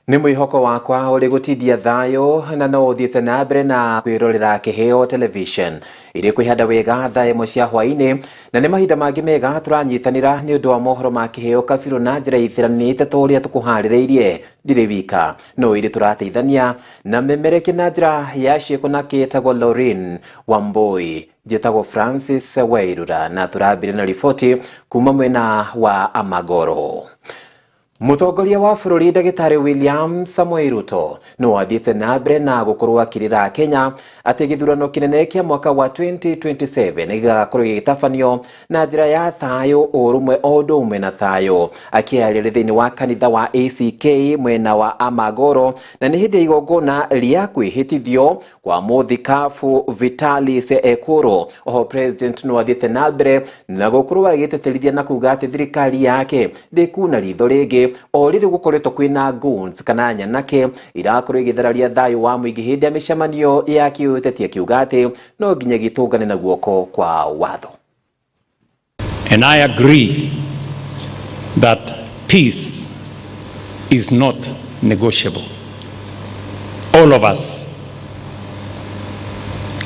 Ni mwihoko wakwa uri gutidia thayo na no uthiete na mbere na kwirorera Kiheo television iri kwihanda wega thaa imwe cia hwaini na ni mahinda mangi mega turanyitanira ni undu wa mohoro ma Kiheo kabiru na njira ithiranite ta uria tukuhaririirie ndiri wika no iri turateithania na memereki na njira ya ciiko na kitagwo Lauren Wambui jitagwo Francis Wairura na turabire na riboti kuma mwena wa Amagoro. Mutongoria wa bururi Ndagitari William Samoei Ruto no athiete na mbere na gukorwo akirira Kenya ati githurano kinene kia mwaka wa 2027 igakorwo gitafanio na njira ya thayo urumwe odumwe na thayo akiarire thiini wa kanitha wa ACK mwena wa Amagoro na ni hindi igongona ria kwihitithio kwa muthikabu Vitalis Ekuru. Oho president no athiete na mbere na gukorwo agiteterithia na kuga ati thirikari yake ndikuna ritho ringi o riri gukoretwo kwina goons kana nyanake irakorwo igithararia thayo wa muingi hindi ya micemanio ya kiutetia kiuga ati no nginya gitungane na guoko kwa watho. And I agree that peace is not negotiable. All of us,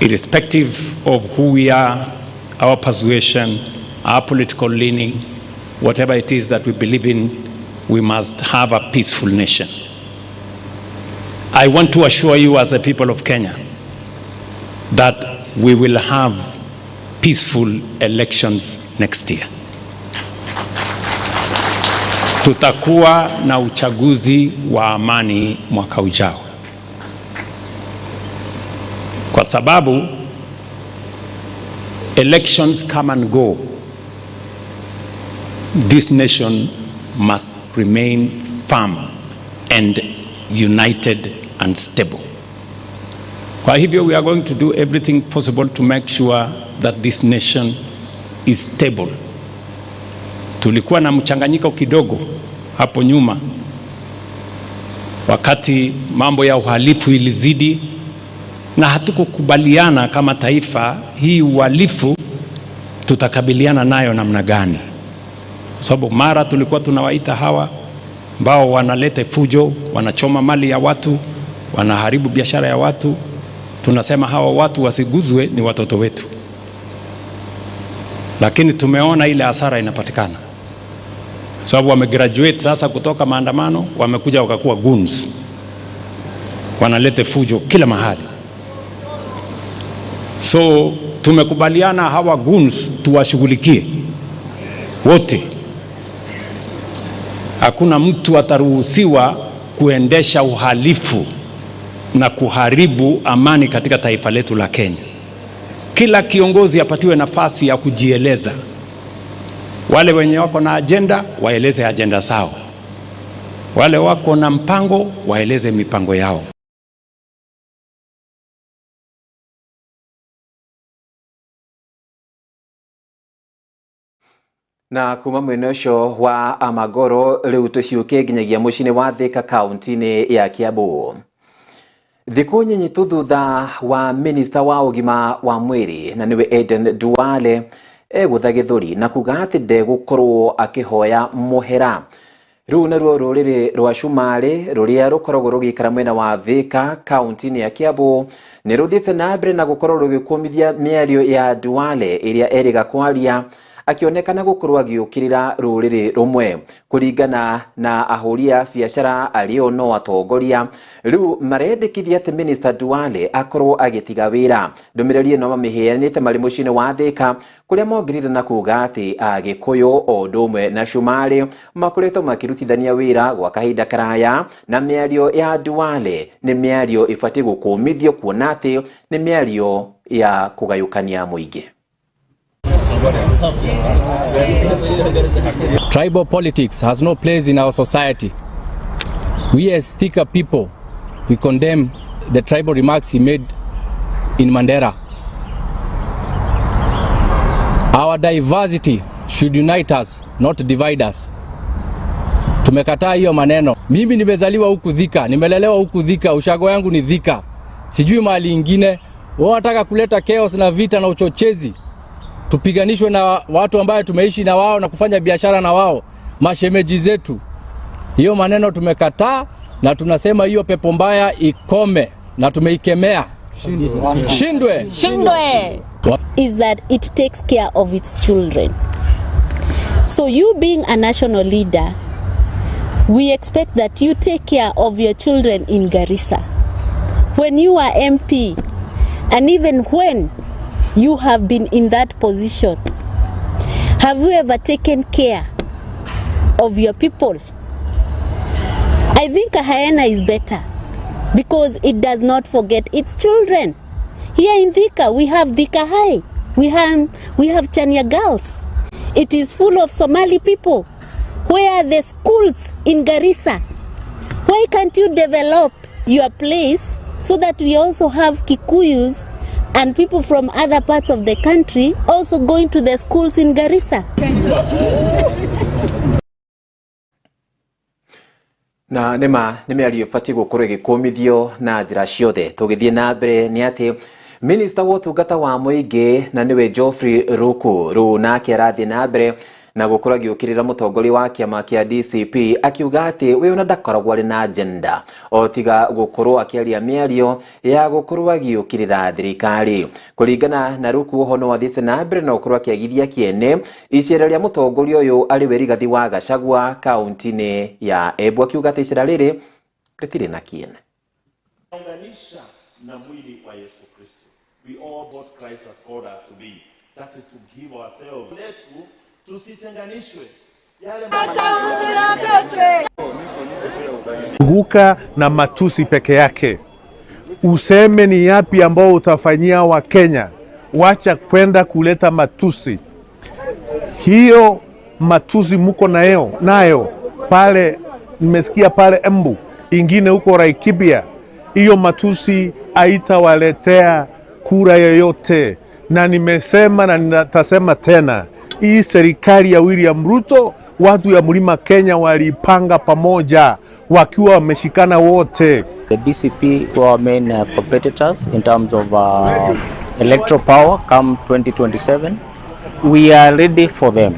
irrespective of who we are, our persuasion, our political leaning, whatever it is that we believe in, we must have a peaceful nation. I want to assure you as the people of Kenya that we will have peaceful elections next year. Tutakuwa na uchaguzi wa amani mwaka ujao. Kwa sababu elections come and go. This nation must remain firm and united and stable. Kwa hivyo we are going to do everything possible to make sure that this nation is stable. Tulikuwa na mchanganyiko kidogo hapo nyuma wakati mambo ya uhalifu ilizidi na hatukukubaliana kama taifa hii uhalifu tutakabiliana nayo namna gani. Sababu mara tulikuwa tunawaita hawa ambao wanaleta fujo, wanachoma mali ya watu, wanaharibu biashara ya watu. Tunasema hawa watu wasiguzwe, ni watoto wetu. Lakini tumeona ile hasara inapatikana. Sababu wamegraduate sasa kutoka maandamano, wamekuja wakakuwa goons. Wanaleta fujo kila mahali. So tumekubaliana hawa goons tuwashughulikie wote. Hakuna mtu ataruhusiwa kuendesha uhalifu na kuharibu amani katika taifa letu la Kenya. Kila kiongozi apatiwe nafasi ya kujieleza. Wale wenye wako na agenda waeleze agenda zao. Wale wako na mpango waeleze mipango yao. Na kuma mwena ucio wa Amagoro riu tuciuke nginyagia mucini wa Thika kaunti-ini ya Kiambu. Thiku nyinyitu thutha wa minista wa ugima wa mwiri na niwe Aden Duale egutha githuri na kuga ati ndegukorwo akihoya muhera. Riu naruo ruriri rwa Shumari ruria rukoragwo rugikara mwena wa Thika kaunti-ini ya Kiambu ni ruthiite na mbere na gukorwo rugikumithia miario ya Duale iria eriga kwaria akionekana gukorwo agiukirira ruriri rumwe kuringana na ahuria biashara alio no atongoria. Riu marendekithia ati Minister Duale akorwo agitiga wira. Ndumiriri no mamiheanite mari mucini wa Thika kuria mongirire na kuga ati Agikuyu o ndumwe na Shumari makoretwo makirutithania wira gwa kahinda karaya na miario ya Duale ni miario ifati gukumithio kuona ati ni miario ya kugayukania muingi. Tribal politics has no place in our society. We as Thika people, we condemn the tribal remarks he made in Mandera. Our diversity should unite us, not divide us. Tumekataa hiyo maneno. Mimi nimezaliwa huku Thika, nimelelewa huku Thika, ushago yangu ni Thika. Sijui mahali ingine. Wao wanataka kuleta chaos na vita na uchochezi. Tupiganishwe na watu ambao tumeishi na wao na kufanya biashara na wao, mashemeji zetu. Hiyo maneno tumekataa na tunasema hiyo pepo mbaya ikome na tumeikemea. Shindwe. Is that it takes care of its children. So you being a national leader, we expect that you take care of your children in Garissa. When you are MP, and even when you have been in that position, have you ever taken care of your people? I think Ahayana is better because it does not forget its children. Here in Thika, we have Thika High. We have Chania Girls. It is full of Somali people. Where are the schools in Garissa? Why can't you develop your place so that we also have Kikuyus and people from other parts of the country also going to the schools in Garissa? Na nime aliyofati gukuru gikomithio na njira ciothe tugithie na mbere ni ati Minister wa Ũtungata wa Mũingĩ na niwe Geoffrey Ruku nake arathie na mbere na gukura giukirira mutongoria wa kiama kia DCP akiuga ati we ona ndakoragwo ari na agenda o tiga gukorwo akiaria miario ya gukorwo giukirira thirikari. Kuringana na Ruku hono wathiĩte na mbere na gukorwo akiagithia kiene icera ria mutongoria uyu ari we Rigathi wa Gachagua kaunti-ini ya Embu, akiuga ati icera riri ritire na kiene. Unganisha na mwili wa Yesu Kristo. We all what Christ has called us to be. That is to give ourselves. Letu tusitenganishwe. Guka na matusi peke yake. Useme ni yapi ambao utafanyia wa Kenya. Wacha kwenda kuleta matusi. Hiyo matusi muko nayo pale, nimesikia pale Embu, ingine huko Laikipia. Hiyo matusi haitawaletea kura yoyote, na nimesema na nitasema tena, hii serikali ya William Ruto, watu ya Mlima Kenya walipanga pamoja wakiwa wameshikana wote. The DCP were our main competitors in terms of electoral power come 2027. We are ready for them,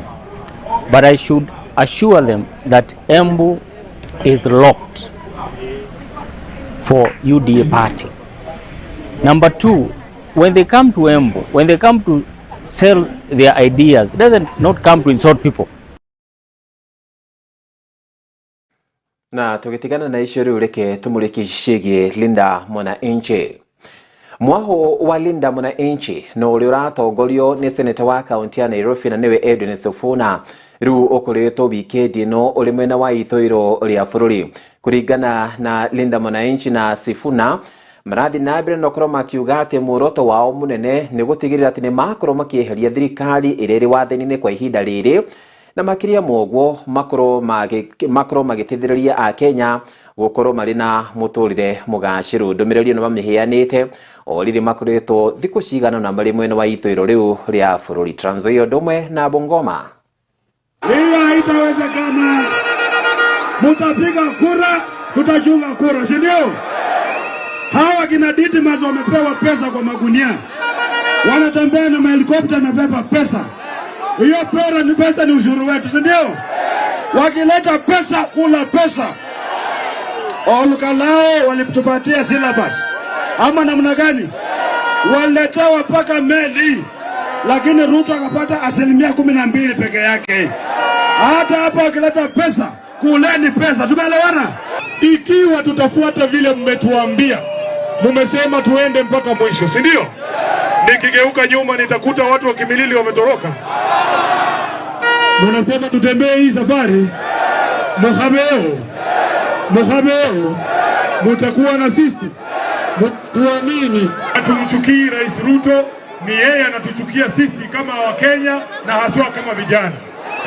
but I should assure them that Embu is locked for UDA party. Number two, when they come to Embu, when they come to sell their ideas, it doesn't not come to insult people. Na tugitigana na icio riu reke tumurikicigie Linda Mwananchi. Mwaho wa Linda Mwananchi no uri uratongorio ni seneta wa kaunti ya Nairobi na niwe Edwin Sifuna riu ukoretwo wikendi no uri mwena wa ithũĩro ria bururi. Kuringana na Linda Mwananchi na Sifuna, marathi na mbere no korwo makiuga ati muoroto wao munene ni gutigirira ati ni makorwo makieheria thirikari iriri wathani-ini kwa ihinda riri, na makiria mogwo makorwo magitithiriria a Kenya gukorwo mari na muturire mugaciru. Ndumiriri no mamiheanite o riri makoretwo thiku cigana na mari mwena wa ithũĩro riu ria bururi. Trans Nzoia ndomwe na Bungoma. Hiyo haitawezekana. Mutapiga kura, tutachunga kura, si ndio? Hawa kina Didmas wamepewa pesa kwa magunia, wanatembea na helikopta wamebeba pesa. Hiyo pesa ni ushuru wetu, si ndio? Wakileta pesa, kula pesa. Olukalao walitupatia syllabus ama namna gani? Waletewa paka meli, lakini Ruto akapata 12% peke yake. Hata hapa wakileta pesa, kuleni pesa. Tumeelewana? Ikiwa tutafuata vile mmetuambia, mmesema tuende mpaka mwisho, si ndio? Nikigeuka nyuma nitakuta watu wa Kimilili wametoroka. Mnasema tutembee hii safari, Mukhabeo mutakuwa na sisi, tuamini. Hatumchukii Rais Ruto, ni yeye anatuchukia sisi kama Wakenya na haswa kama vijana.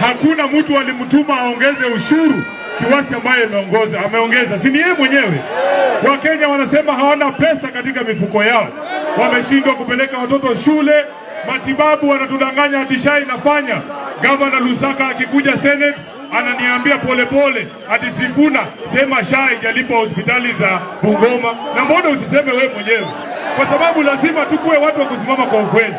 Hakuna mtu alimtuma aongeze ushuru kiwasi ambaye ameongeza, si ni yeye mwenyewe. Wakenya wanasema hawana pesa katika mifuko yao, wameshindwa kupeleka watoto shule, matibabu wanatudanganya ati SHA inafanya. Governor Lusaka akikuja Senate ananiambia pole ati Sifuna sema SHA haijalipa hospitali za Bungoma. Na mbona usiseme wewe mwenyewe? Kwa sababu lazima tukue watu wa kusimama kwa ukweli.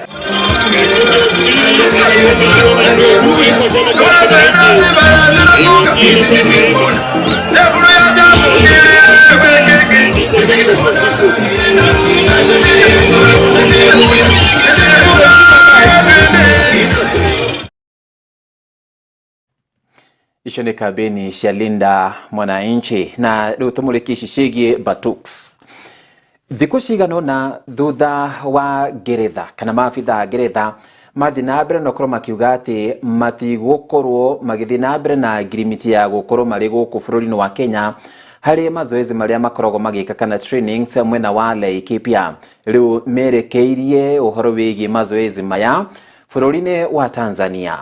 icio nĩ kambeni cia Linda Mwananchi na rĩu tũmũrĩki ciĩgiĩ Batuks. Thikũ cigana na thutha wa Ngeretha kana maabitha Ngeretha mathi na mbere no korwo makiuga atĩ matigũkorwo magĩthiĩ na mbere na ngirimiti ya gũkorwo marĩ gũkũ bũrũri-inĩ wa Kenya harĩ mazoezi marĩa makoragwo magĩka kana trainings mwena wa Laikipia. Rĩu merekeirie ũhoro wĩgiĩ mazoezi maya bũrũri-inĩ wa Tanzania.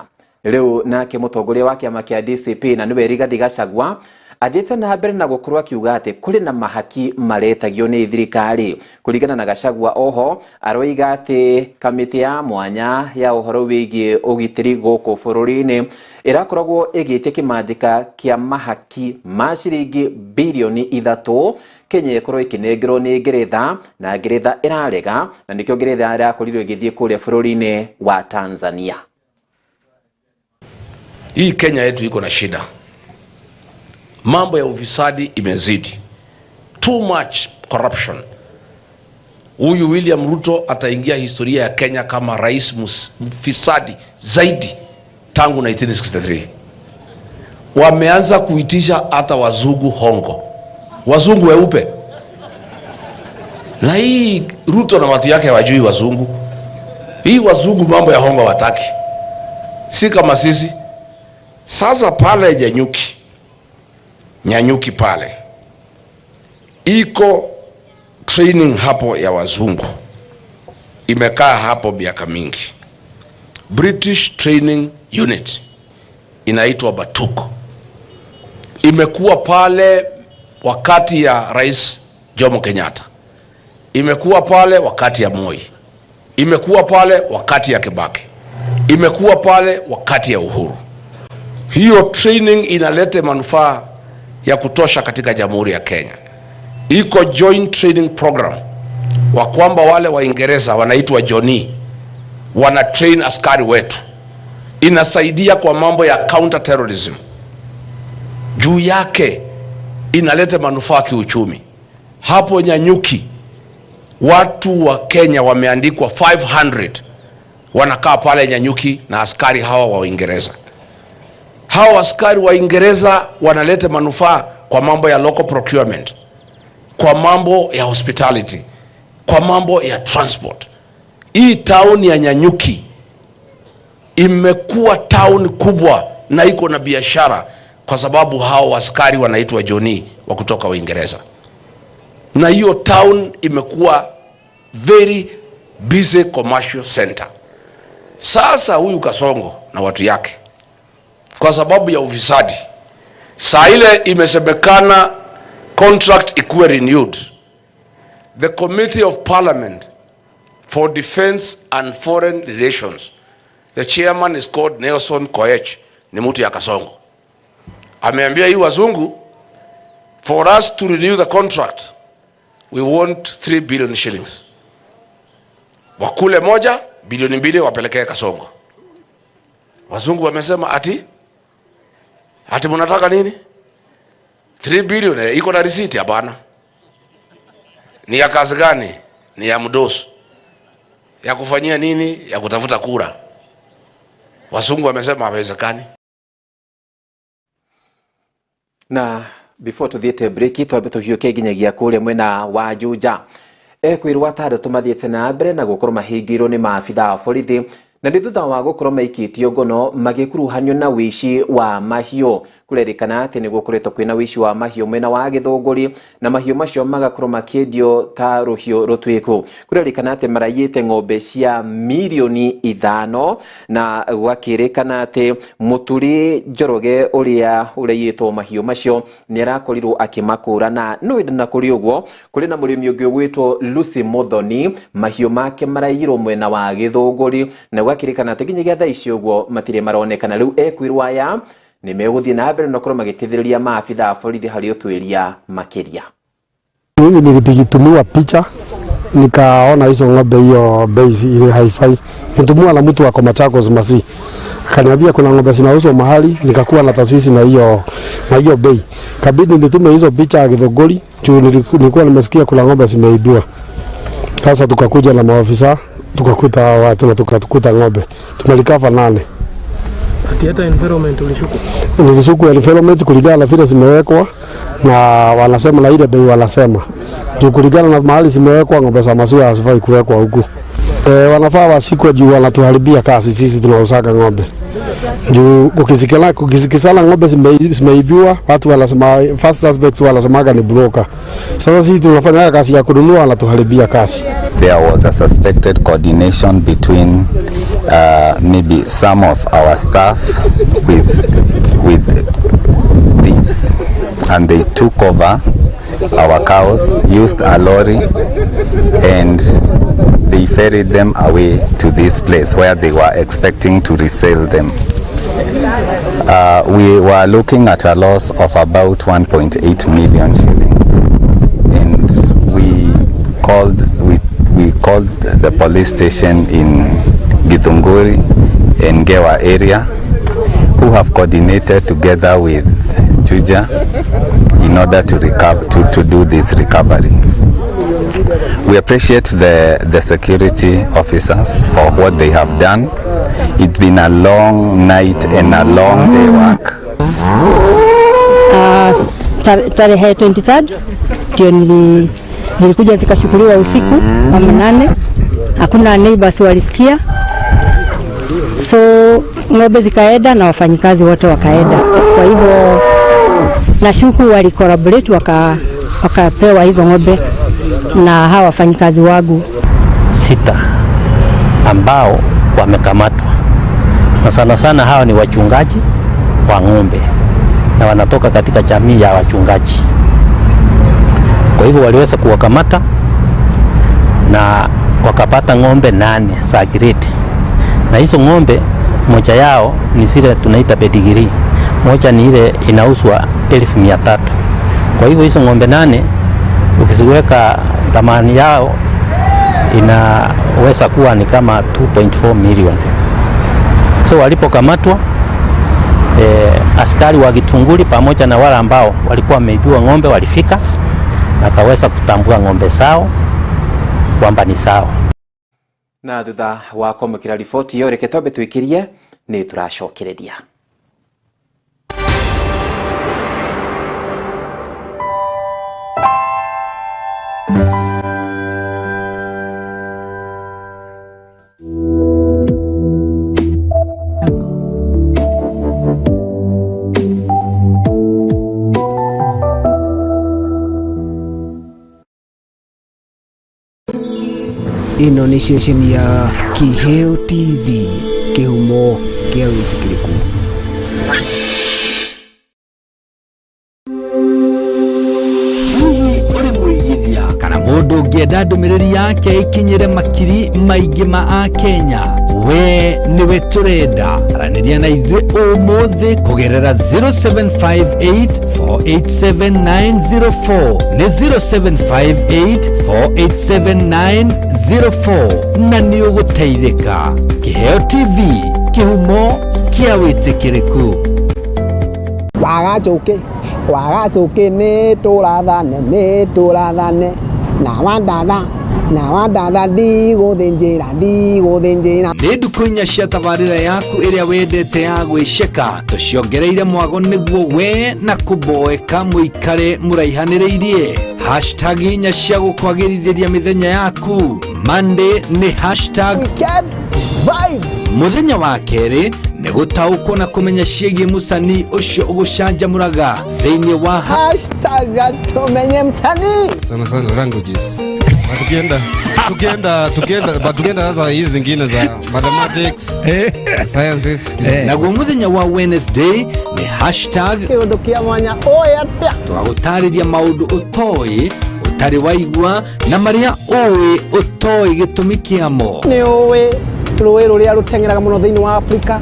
Rĩu nake mũtongoria wa kĩama kĩa DCP na nĩwe Rigathi Gachagua athiĩte na mbere na gũkorwo akiuga atĩ kũrĩ na mahaki maretagio nĩ thirikari. Kũringana na Gachagua oho aroiga atĩ kamĩtĩ ya mwanya ya ũhoro wĩgiĩ ũgitĩri gũkũ bũrũri-inĩ ĩrakoragwo ĩgĩte kĩmanjĩka kĩa mahaki ma ciringi bilioni 3 Kenya ĩkorwo ĩkĩnengerwo nĩ Ngeretha na Ngeretha ĩrarega na nĩkĩo Ngeretha ĩrakorirwo ĩgĩthiĩ kũrĩa bũrũri-inĩ wa Tanzania. Hii Kenya yetu iko na shida. Mambo ya ufisadi imezidi. Too much corruption. Huyu William Ruto ataingia historia ya Kenya kama rais mfisadi zaidi tangu 1963. Wameanza kuitisha hata wazungu hongo. Wazungu weupe. Na hii Ruto na watu yake hawajui wazungu. Hii wazungu mambo ya hongo wataki. Si kama sisi. Sasa pale Nyanyuki pale iko training hapo ya wazungu, imekaa hapo miaka mingi. British Training Unit inaitwa Batuk, imekuwa pale wakati ya Rais Jomo Kenyatta, imekuwa pale wakati ya Moi, imekuwa pale wakati ya Kibaki, imekuwa pale wakati ya Uhuru. Hiyo training inaleta manufaa ya kutosha katika Jamhuri ya Kenya. Iko joint training program wa kwamba wale Waingereza wanaitwa Johnny wana train askari wetu. Inasaidia kwa mambo ya counter terrorism. Juu yake inaleta manufaa kiuchumi. Hapo Nyanyuki watu wa Kenya wameandikwa 500 wanakaa pale Nyanyuki na askari hawa wa Uingereza. Hawa askari wa Uingereza wanaleta manufaa kwa mambo ya local procurement, kwa mambo ya hospitality, kwa mambo ya transport. Hii town ya Nyanyuki imekuwa town kubwa na iko na biashara kwa sababu hao askari wanaitwa Johnny wa kutoka Uingereza. Na hiyo town imekuwa very busy commercial center. Sasa huyu Kasongo na watu yake kwa sababu ya ufisadi, saa ile imesemekana contract ikuwe renewed. The Committee of Parliament for Defense and Foreign Relations, the chairman is called Nelson Koech, ni mtu ya Kasongo. Ameambia hii wazungu, for us to renew the contract we want 3 billion shillings. Wakule moja, bilioni 2 wapelekee Kasongo. Wazungu wamesema ati mnataka nini? 3 billion iko na receipt? Hapana. Ni ya kazi gani? Ni ya mdoso. Ya kufanyia nini? Ya kutafuta kura. Wazungu wamesema hawezekani. Na before tuthiete break twambe tuhiuke nginyagia kuria mwena wa Juja. Kwirwa tandatu mathiete na mbere na gukorwo mahingirwo ni maabitha a borithi na nĩ thutha wa gũkorwo maikĩtio ngono magĩkuruhanio na wici wa mahiũ. Kũrerĩkana atĩ nĩ gũkoretwo kwĩna wici wa mahiũ mwena wa Gĩthũngũri na mahiũ macio magakorwo makĩendio ta rũhiũ rũtuĩku. Kũrerĩkana atĩ maraiyĩte ng'ombe cia milioni 5 na gwakĩrĩkana atĩ Mũturi Njoroge ũrĩa ũrĩiyĩtwo mahiũ macio nĩ arakorirwo akĩmakũrana. No ĩndĩ na kũrĩ ũguo kũrĩ na mũrĩmi ũngĩ ũgwĩtwo Lucy Muthoni, mahiũ make maraiyirwo mwena wa Gĩthũngũri na gwakĩrĩkana atĩ nginyagia thaa ici ũguo matirĩ maronekana. Rĩu ekwirwo aya nĩ megũthiĩ na mbere na gũkorwo magĩteithĩrĩria maabitha a borithi harĩ ũtuĩria makĩria. Mimi nilipigitumiwa picha nikaona hizo ng'ombe hiyo base ile hi-fi. Nitumwa na mtu wako Machakos Masi. Akaniambia kuna ng'ombe zinauzwa mahali, nikakuwa na taswisi na hiyo bei. Kabidi nitume hizo picha ya Githunguri, juu nilikuwa nimesikia kuna ng'ombe zimeibiwa. Sasa tukakuja na maafisa, tukakuta watu na tukakuta ng'ombe. Tumelikava 8. Si hata environment ulishuku? Nilishuku environment kulingana na vile zimewekwa na wanasema na ile bei wanasema. Juu kulingana na mahali zimewekwa ng'ombe za maziwa hazifai kuwekwa huku. Wanafaa wasikwe juu wanatuharibia kazi sisi tunausaka ng'ombe. Juu ukisikizana ng'ombe zimeibiwa, watu wanasema first suspects wanasemaga ni broker. Sasa sisi tunafanya kazi ya kununua, wanatuharibia kazi. There was a suspected coordination between maybe some of our staff with thieves, and they took over our cows, used a lorry, and they ferried them away to this place where they were expecting to resell them. We were looking at a loss of about 1.8 million shillings, and we called the police station in Githunguri and Gewa area, who have coordinated together with Juja in order to do this recovery. We appreciate the security officers for what they have done. It's been a long night and a long day work. Tarehe 23rd ndio zilikuja zikashukuliwa usiku wa manane. Hakuna neighbors walisikia, so ng'ombe zikaenda na wafanyikazi wote wakaenda. Kwa hivyo nashuku wali collaborate wakapewa hizo ng'ombe na hawa wafanyikazi wangu 6 ambao wamekamatwa, na sana sana hawa ni wachungaji wa ng'ombe na wanatoka katika jamii ya wachungaji. Kwa hivyo waliweza kuwakamata na wakapata ng'ombe 8 za grade, na hizo ng'ombe moja yao ni zile tunaita pedigree, moja ni ile inauzwa 1300. Kwa hivyo hizo ng'ombe 8 ukiziweka thamani yao inaweza kuwa ni kama 2.4 million. So walipokamatwa, askari wa Githunguri pamoja na wale ambao walikuwa wameibiwa ng'ombe walifika na kaweza kutambua ng'ombe zao kwamba ni sawa. Na thutha wa kwamũkĩra riboti yo reke twambe twĩkĩrie nĩ tũracokereria. Ino ni ceceni ya Kiheo TV, kihumo kia wĩtĩkĩrĩku. Uri mwĩgithia kana mũndũ ũngĩenda ndũmĩrĩri yake ikinyĩre makiri maingĩ ma Akenya, we niwe tũrenda. Aranĩria na ithuĩ ũmũthĩ kũgerera 0758487904 nĩ 0758487904 na nĩ ũgũteithĩka. Kiheo TV, kihumo kia wĩtĩkĩrĩku. Wagacoke nĩ tũrathane na wandatha ndigũthĩnjĩra. Nĩ ndukũ inya cia tabarĩra yaku ĩrĩa wendete ya gwĩceka tũciongereire mwago nĩguo we na kũmboeka mũikare mũraihanĩrĩirie. Hashtag inya cia gũkwagĩrithĩria mĩthenya yaku. Monday nĩ hashtag vibe. Mũthenya wa kerĩ nĩ gũtaũkwo na kũmenya ciĩgiĩ mũcani ũcio ũgũcanjamũraga thĩinĩ wa hashtag tumenye msanii. Sana languages. Tukienda sasa hizi zingine za mathematics, sciences. Naguo mũthenya wa Wednesday ni hashtag kĩũndũ mwanya atĩa. Twagũtarĩria maũndũ ũtoĩ, ũtarĩ waigua na marĩa ũĩ ũtoĩ gĩtũmi kĩamo. Nĩ ũĩ rũĩ rũrĩa rũteng'eraga mũno thĩinĩ wa Afrika,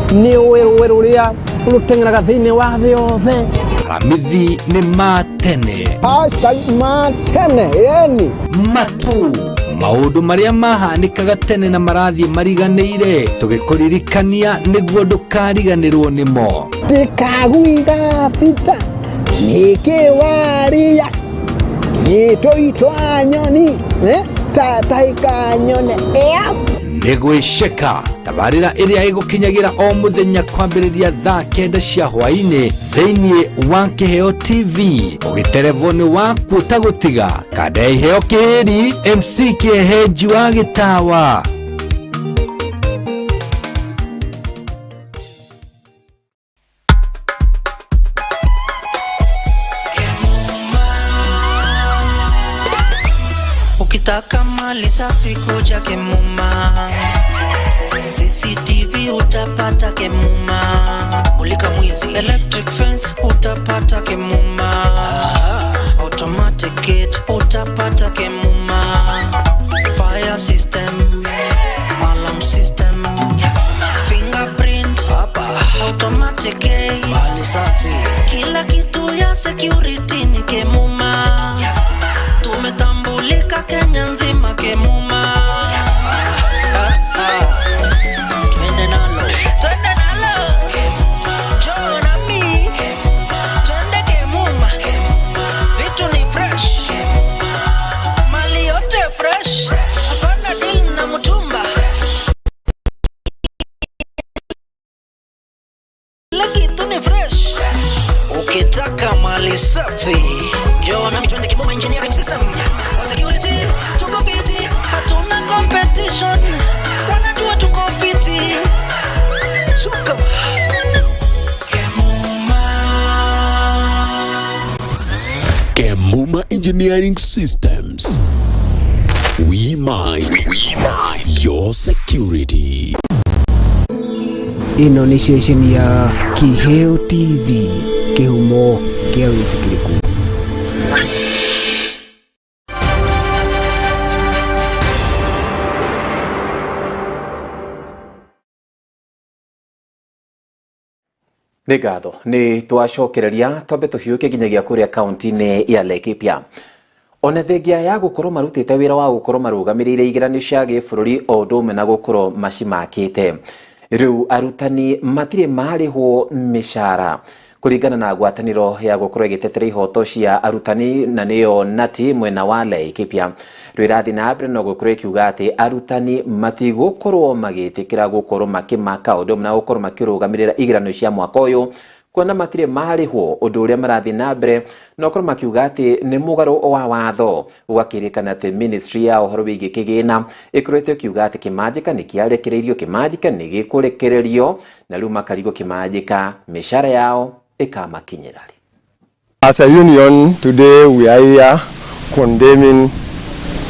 nĩ ũĩ rũĩ rũrĩa rũteng'eraga thĩinĩ wa thĩ yothe. Ramithi nĩ matene. Hashtag matene, yani matu. Maũndũ marĩa mahanĩkaga tene na marathiĩ mariganĩire, tũgĩkũririkania nĩguo ndũkariganĩrwo nĩmo. Tikaguiga bita nĩkĩ waria nĩtũitwa nyoni tataika nyone. nĩgwĩceka tabarĩra ĩrĩa ĩgũkinyagira o mũthenya kwambĩrĩria thaa 9 cia hwaĩ-inĩ thĩinĩ wa Kĩheo TV ũgĩterevoni waku ũtagũtiga kada iheo kĩhĩri MC Kĩheji wa Gĩtawa. Ukitaka mali safi kuja Kemuma, CCTV utapata Kemuma, mulika mwizi, electric fence utapata Kemuma, automatic gate utapata Kemuma, fire system, alarm system, fingerprint hapa, automatic gate, mali safi, kila kitu ya security ni Kemuma. Tumetambulika Kenya nzima Kemuma. Twende nalo Kemuma, njoo na mi twende Kemuma. Vitu ni fresh Kemuma, mali yote fresh, hapana deal na mtumba. Kila kitu ni fresh. Ukitaka mali safi njoo na mi twende Kemuma Engineering System. Security tuko fiti, hatuna competition, wanajua tuko fiti. Suka Kemuma Engineering Systems. We mind your security. Ino ni station ya Kiheo TV, Kihumo kia witikiliku. Nĩngatho nĩ twacokereria twambe tũhiũke nginyagia kũrĩa kaunti-inĩ ya Laikipia. Ona thengia ya gũkorwo marutĩte wĩra wa gũkorwo marũgamĩrĩire igeranio cia gĩbũrũri o ũndũ ũmwe na gũkorwo macimakĩte, rĩu arutani matirĩ marĩhwo mĩcara kũringana na ngwatanĩro ya gũkorwo ĩgĩtetera ihoto cia arutani na nĩyo nati mwena wa Laikipia. Rwĩrathi na mbere no gũkorwo ĩkiuga atĩ arutani matigũkorwo magĩtĩkĩra gũkorwo makĩmaka ũndũ ũmwe na gũkorwo makĩrũgamĩrĩra igeranio cia mwaka ũyũ, kuona matirĩ marĩhwo, ũndũ ũrĩa marathiĩ na mbere no gũkorwo makiuga atĩ nĩ mũgarũ wa watho. Ũgakĩrĩkana atĩ ministry ya ũhoro wĩgiĩ kĩgĩna ĩkoretwo ĩkiuga atĩ kĩmanjĩka nĩ kĩarekereirio, kĩmanjĩka nĩ gĩkũrekererio, na rĩu makarigwo kĩmanjĩka mĩcara yao ĩkamakinyĩra. As a union today we are here condemning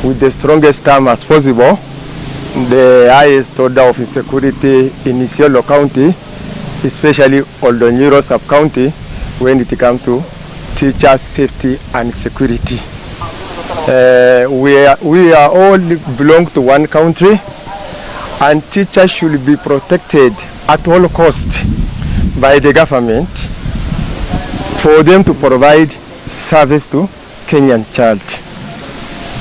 with the strongest term as possible the highest order of insecurity in Isiolo County, especially Oldonyiro sub-county, when it comes to teacher safety and security. We are all belong to one country, and teachers should be protected at all costs by the government for them to provide service to Kenyan child.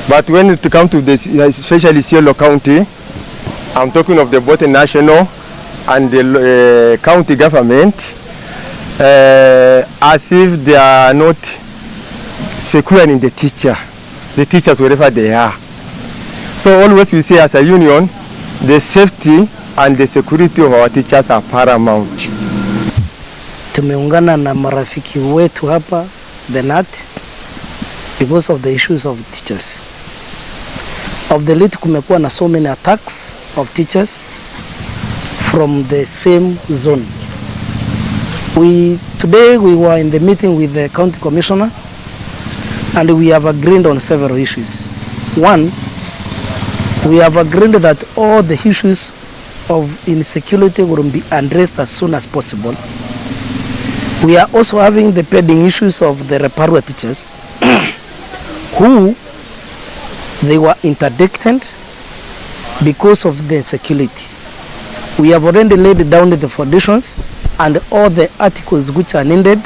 But when it comes to this, especially Isiolo County, I'm talking of the both national and the county government, as if they are not securing the teachers wherever they are. So always we say as a union, the safety and the security of our teachers are paramount. Tumeungana na marafiki wetu hapa the NAT because of the issues of teachers. Of the late kumekuwa na so many attacks of teachers from the same zone. Today we were in the meeting with the county commissioner and we have agreed on several issues. One, we have agreed that all the issues of insecurity will be addressed as soon as possible. We are also having the pending issues of the Reparua teachers who they were interdicted because of the insecurity. We have already laid down the foundations and all the articles which are needed.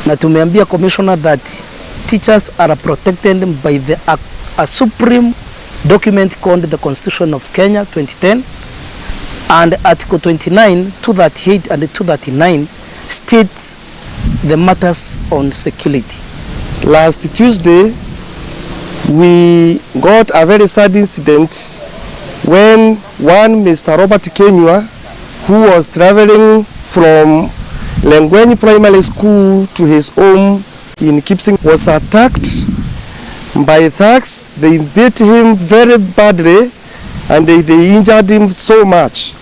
Na tumeambia commissioner that teachers are protected by a supreme document called the Constitution of Kenya 2010, and Article 29, 238 and 239 states the matters on security. Last Tuesday, we got a very sad incident when one Mr. Robert Kenywa, who was traveling from Lengweni Primary School to his home in Kipsing, was attacked by thugs. They beat him very badly and they injured him so much.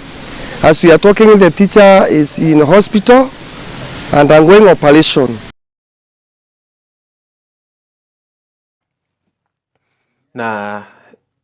As we are talking, the teacher is in hospital and undergoing operation. Na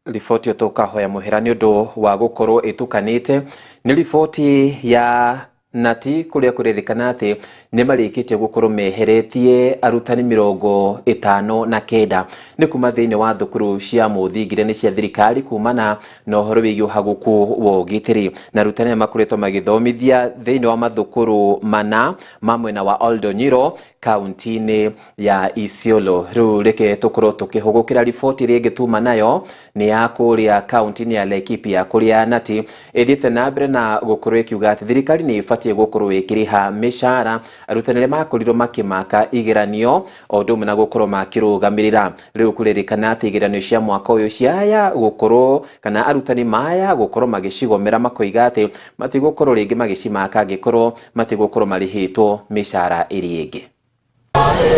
riboti utoka hoya muhira ni undu wa gukorwo itukanite ni riboti ya nati kuria kuririkana ati ni marikitie gukorwo meheretie arutani 59 ni kuma thiini wa thukuru cia muthingire ni cia thirikari kumana na uhoro wigi uhaguku wa ugitiri na arutani makuretwo magithomithia thiini wa mathukuru mana mamwe na wa Oldonyiro kaunti-ini ya Isiolo. Riu reke tukorwo tukihugukira riboti ria gituma nayo ni ya kuria kaunti-ini ya Laikipia kuria nati ithiite na mbere na gukorwo ikiuga ati thirikari ni ibatie gukorwo ikiriha mishara arutani makorirwo makimaka igeranio o ndumwe na gukorwo makirugamirira. Riu kuririkana ati igeranio cia mwaka uyu ciaya gukorwo kana arutani maya gukorwo magicigomera makoiga ati matigukorwo ringi magicimaka angikorwo matigukorwo marihitwo mishara iri ingi.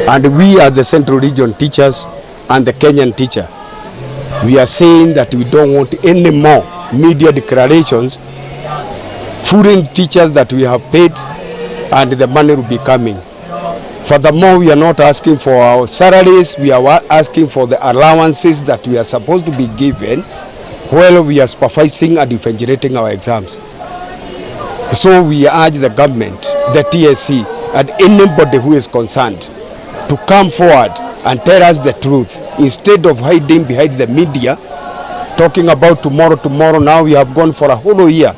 And we are the Central Region teachers and the Kenyan teacher. We are saying that we don't want any more media declarations fooling teachers that we have paid and the money will be coming. Furthermore, we are not asking for our salaries, we are asking for the allowances that we are supposed to be given while we are supervising and invigilating our exams. So we urge the government, the TSC, and anybody who is concerned to come forward and tell us the truth instead of hiding behind the media, talking about tomorrow. Now we have gone for a whole year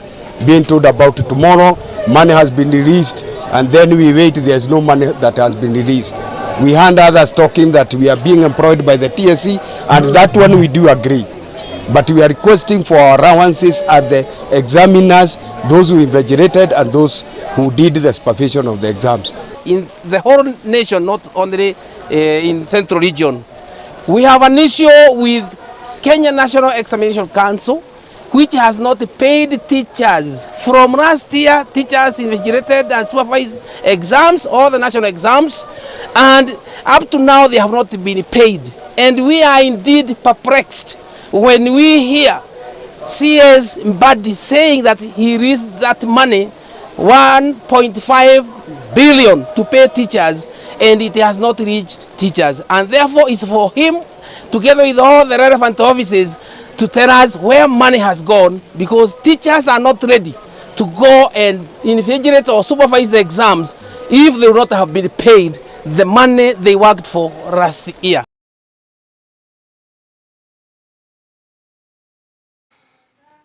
being told about tomorrow, money has been released, and then we wait, there's no money that has been released. We heard others talking that we are being employed by the TSC, and that one we do agree. But we are requesting for our allowances at the examiners, those who invigilated and those who did the supervision of the exams. In the whole nation, not only in Central Region, we have an issue with Kenya National Examination Council, which has not paid teachers. From last year, teachers invigilated and supervised exams, all the national exams, and up to now they have not been paid. And we are indeed perplexed when we hear CS Mbadi saying that he raised that money, 1.5 billion to pay teachers, and it has not reached teachers. And therefore it's for him, together with all the relevant offices, to tell us where money has gone, because teachers are not ready to go and invigilate or supervise the exams if they would not have been paid the money they worked for last year.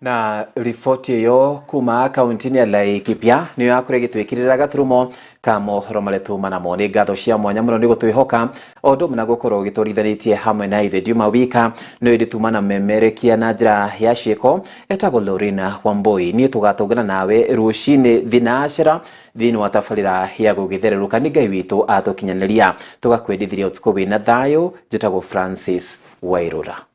Na riboti iyo kuma kaunti-ini ya Laikipia niyo yakore gitwikirira gaturumo ka mohoro maretu manamo ni ngatho cia mwanya muno ni gutwihoka o ndu muna gukorwo giturithanĩtie hamwe na ithe Juma Wika no iritumana memerekia na njira ya ciiko etagwo Lorena Wambui ni tugatungana nawe rucini thinashira thini wa tabarĩra ya gũgĩthererũka nĩ Ngai witũ atukinyanĩria tugakwendithĩria ũtukũ wĩna thayũ njĩtagwo Francis Wairũra.